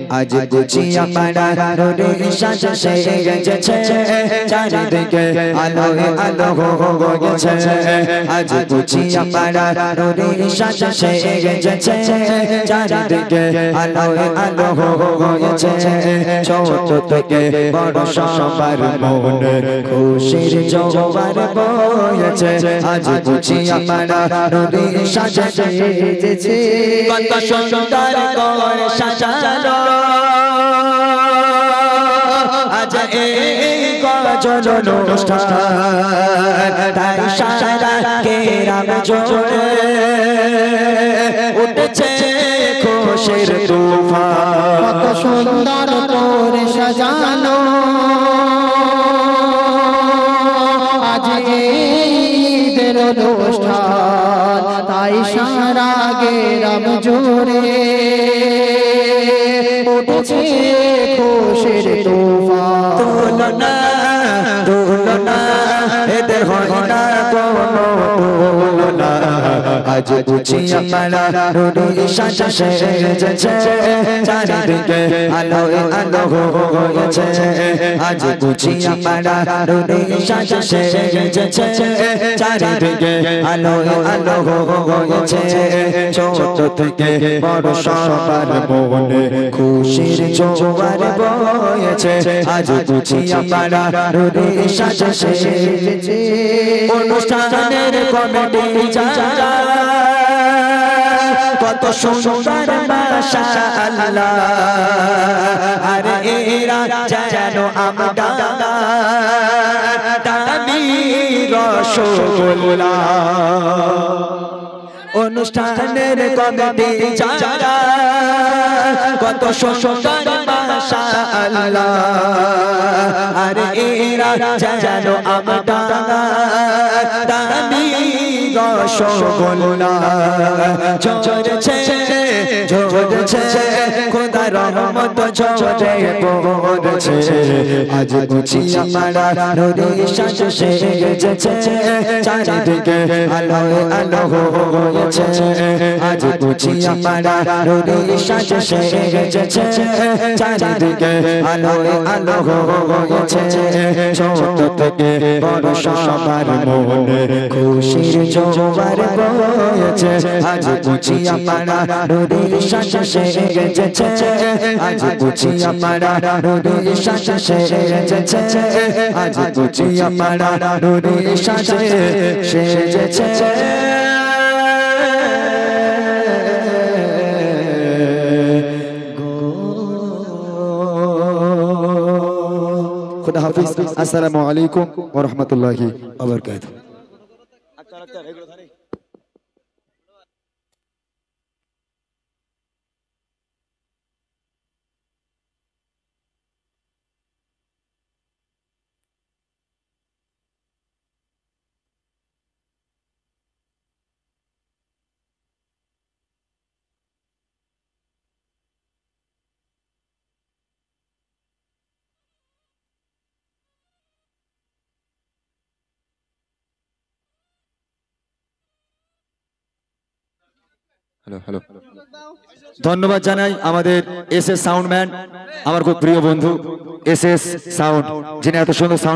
আজ গুছিয়া পাড়া রে সাজ সেজেছে চারিদিকে আলো আলো হয়েছে আজ গুছিয়া পাড়া রে সাজ সেজেছে চারিদিকে আলো আলো হয়েছে ছোট থেকে বড় সবার মনে খুশির জোয়ার বয়েছে আজ গুছিয়া পাড়া রে সাজ সেজেছে কত সুন্দর করে সাজানো আজ এই গজল অনুষ্ঠান তাই সারা কেরাম জোরে উঠেছে খুশির তুফান কত সুন্দর করে সাজানো আজ ঈদের অনুষ্ঠান তাই সারা কেরাম জোরে উঠেছে খুশির তুফান তুলনা তুলনা এদের হয় না কোনো তুলনা আজ গুছিয়া পাড়া রে সাজ সেজেছে চারিদিকে আলো আলো হয়েছে আজ গুছিয়া পাড়া রে সাজ সেজেছে চারিদিকে আলো আলো হয়েছে ছোট থেকে বড় সবার মনে খুশির জোয়ার বয়েছে আজ গুছিয়া পাড়া রে সাজ সেজেছে অনুষ্ঠানের কমিটি যারা কত সুন্দর মাশাআল্লাহ আরে এরা যেন আমরা দামি রসগোল্লা অনুষ্ঠানের কমিটি যারা কত সুন্দর মাশাআল্লাহ আরে এরা যেন আমরা দামি রসগোল্লা ঝরেছে ঝরেছে খোদার রহমত ঝরে পড়েছে আজ গুছিয়া পাড়া রে সাজ সেজেছে চারিদিকে আলো আলো হয়েছে আজ গুছিয়া পাড়া রে সাজ সেজেছে চারিদিকে আলো আলো হয়েছে ছোট থেকে বড় সবার মনে খুশির জোয়ার বয়েছে আজ গুছিয়া পাড়া রে সাজ সেজেছে আজ গুছিয়া পাড়া রে সাজ সেজেছে আজ গুছিয়া পাড়া রে সাজ সেজেছে खुदा हाफिज अस्सलामु अलैकुम व रहमतुल्लाहि व बरकातहू। हेलो हेलो धन्यवाद জানাই আমাদের এসএস সাউন্ডম্যান আমার খুব প্রিয় বন্ধু এসএস সাউন্ড যিনি এত সুন্দর সাউন্ড